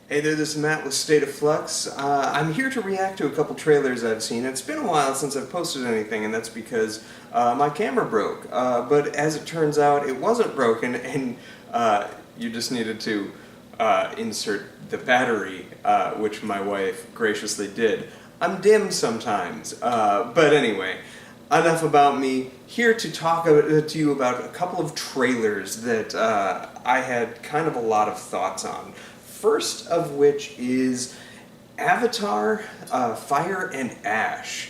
Hey there, this is Matt with State of Flux. I'm here to react to a couple trailers I've seen. It's been a while since I've posted anything, and that's because my camera broke. But as it turns out, it wasn't broken, and you just needed to insert the battery, which my wife graciously did. I'm dim sometimes, but anyway, enough about me. Here to talk to you about a couple of trailers that I had kind of a lot of thoughts on. First of which is Avatar, Fire and Ash.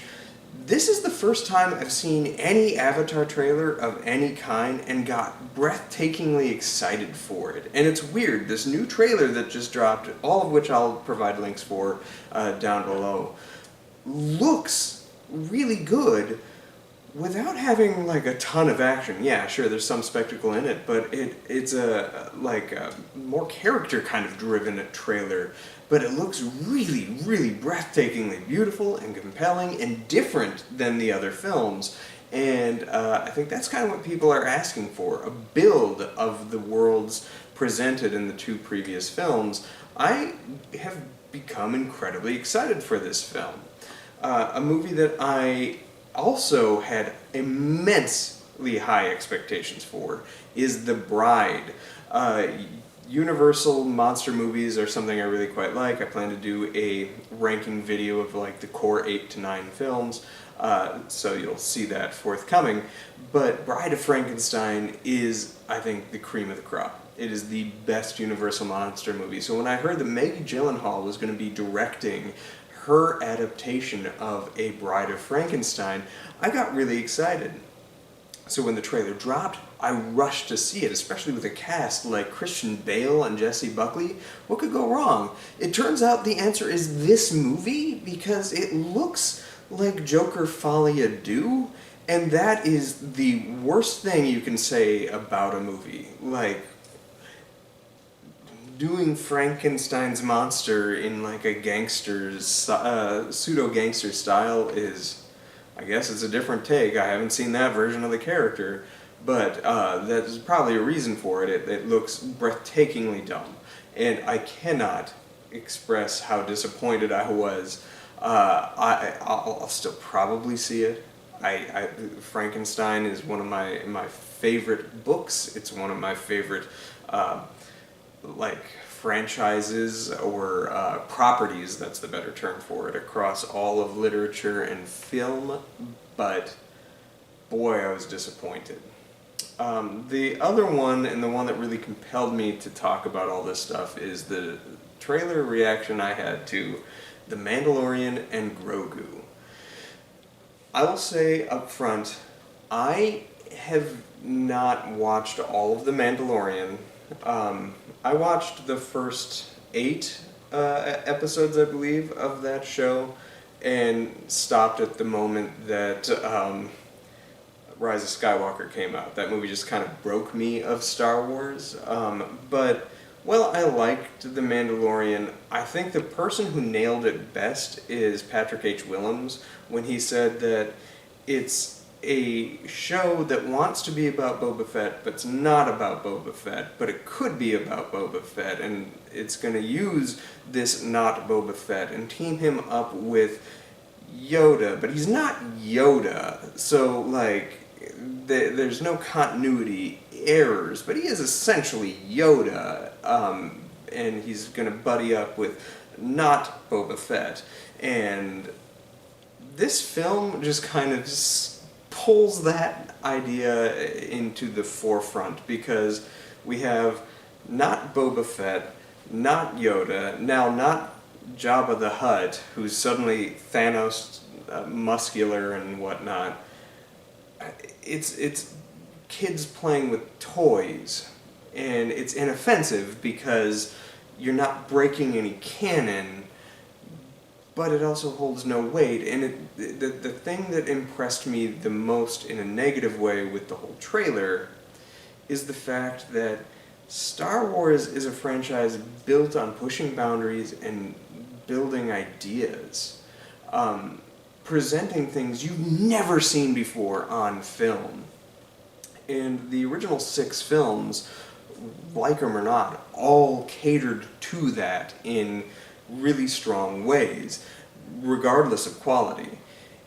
This is the first time I've seen any Avatar trailer of any kind and got breathtakingly excited for it. And it's weird, this new trailer that just dropped, all of which I'll provide links for down below, looks really good without having like a ton of action. Yeah, sure, there's some spectacle in it, but it's a more character kind of driven trailer. But it looks really, really breathtakingly beautiful and compelling and different than the other films. And I think that's kind of what people are asking for, a build of the worlds presented in the two previous films. I have become incredibly excited for this film. A movie that I also had immensely high expectations for is The Bride. Universal monster movies are something I really quite like. I plan to do a ranking video of like the core 8 to 9 films, so you'll see that forthcoming. But Bride of Frankenstein is, I think, the cream of the crop. It is the best Universal monster movie. So when I heard that Maggie Gyllenhaal was going to be directing her adaptation of A Bride of Frankenstein, I got really excited. So when the trailer dropped, I rushed to see it, especially with a cast like Christian Bale and Jessie Buckley. What could go wrong? It turns out the answer is this movie, because it looks like Joker Folie à Deux, and that is the worst thing you can say about a movie. Like, doing Frankenstein's monster in like a gangster's, pseudo-gangster style is, I guess it's a different take. I haven't seen that version of the character, but there's probably a reason for it. It looks breathtakingly dumb, and I cannot express how disappointed I was. I'll still probably see it. Frankenstein is one of my favorite books. It's one of my favorite franchises or properties, that's the better term for it, across all of literature and film, but boy, I was disappointed. The other one, and the one that really compelled me to talk about all this stuff, is the trailer reaction I had to The Mandalorian and Grogu. I will say up front, I have not watched all of The Mandalorian. I watched the first 8 episodes, I believe, of that show, and stopped at the moment that Rise of Skywalker came out. That movie just kind of broke me of Star Wars. But while I liked The Mandalorian, I think the person who nailed it best is Patrick H. Willems, when he said that it's a show that wants to be about Boba Fett, but it's not about Boba Fett, but it could be about Boba Fett, and it's going to use this not Boba Fett and team him up with Yoda, but he's not Yoda, so like there's no continuity errors, but he is essentially Yoda, and he's going to buddy up with not Boba Fett, and this film just kind of pulls that idea into the forefront, because we have not Boba Fett, not Yoda, now not Jabba the Hutt, who's suddenly Thanos muscular and whatnot. It's kids playing with toys, and it's inoffensive because you're not breaking any canon, but it also holds no weight. And the thing that impressed me the most in a negative way with the whole trailer is the fact that Star Wars is a franchise built on pushing boundaries and building ideas, presenting things you've never seen before on film. And the original 6 films like them or not, all catered to that in really strong ways, regardless of quality.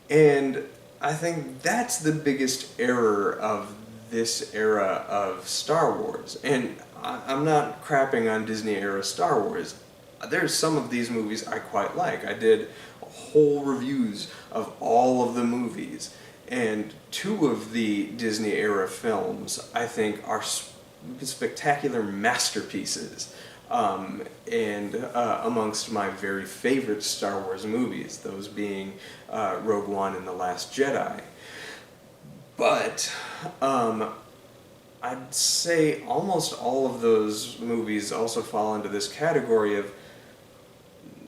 And I think that's the biggest error of this era of Star Wars. And I'm not crapping on Disney era Star Wars. There's some of these movies I quite like. I did whole reviews of all of the movies. And two of the Disney era films I think are spectacular masterpieces. And amongst my very favorite Star Wars movies, those being Rogue One and The Last Jedi. But I'd say almost all of those movies also fall into this category of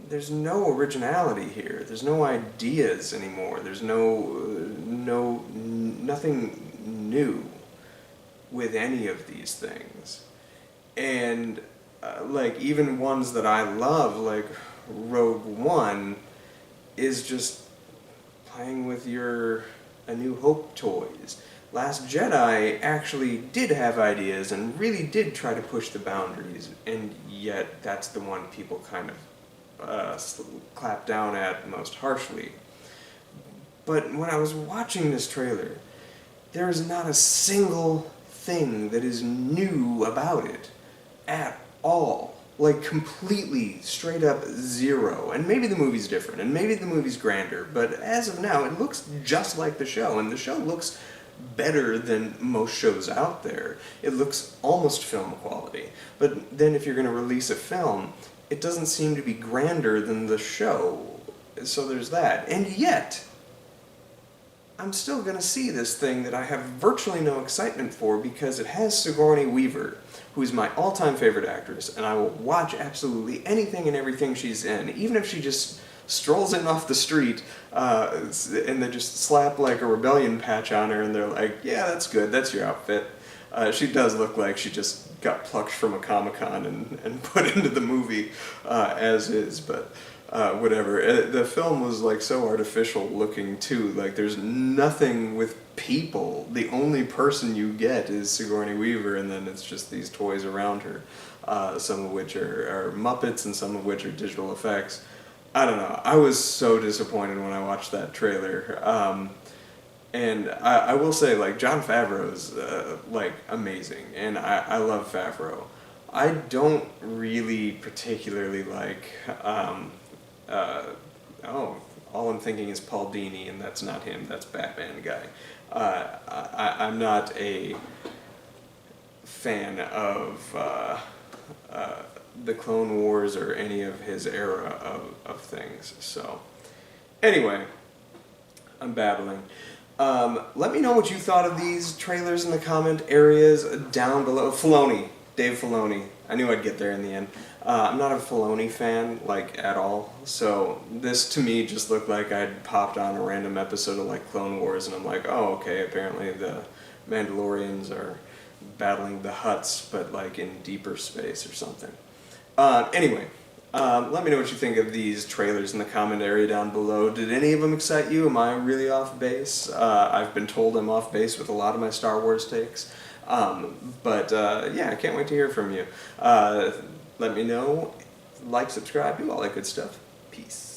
there's no originality here. There's no ideas anymore. There's nothing new with any of these things. And like even ones that I love, like Rogue One, is just playing with your A New Hope toys. Last Jedi actually did have ideas and really did try to push the boundaries, and yet that's the one people kind of clap down at most harshly. But when I was watching this trailer, there is not a single thing that is new about it at all. Like, completely, straight up zero. And maybe the movie's different, and maybe the movie's grander, but as of now, it looks just like the show, and the show looks better than most shows out there. It looks almost film quality. But then if you're going to release a film, it doesn't seem to be grander than the show. So there's that. And yet, I'm still going to see this thing that I have virtually no excitement for because it has Sigourney Weaver, who is my all-time favorite actress, and I will watch absolutely anything and everything she's in, even if she just strolls in off the street and they just slap like a rebellion patch on her and they're like, yeah, that's good, that's your outfit. She does look like she just got plucked from a Comic-Con and put into the movie as is, but whatever. The film was like so artificial looking too, like there's nothing with people. The only person you get is Sigourney Weaver, and then it's just these toys around her, some of which are Muppets and some of which are digital effects. I don't know. I was so disappointed when I watched that trailer. And I will say, like, Jon Favreau's, like, amazing, and I love Favreau. I don't really particularly like, all I'm thinking is Paul Dini, and that's not him, that's Batman guy. I'm not a fan of the Clone Wars or any of his era of things. So, anyway, I'm babbling. Let me know what you thought of these trailers in the comment areas down below. Dave Filoni. I knew I'd get there in the end. I'm not a Filoni fan, like, at all. So this, to me, just looked like I'd popped on a random episode of, like, Clone Wars, and I'm like, oh, okay, apparently the Mandalorians are battling the Hutts, but, like, in deeper space or something. Anyway, let me know what you think of these trailers in the comment area down below. Did any of them excite you? Am I really off base? I've been told I'm off base with a lot of my Star Wars takes. Yeah, I can't wait to hear from you. Let me know. Like, subscribe, do all that good stuff. Peace.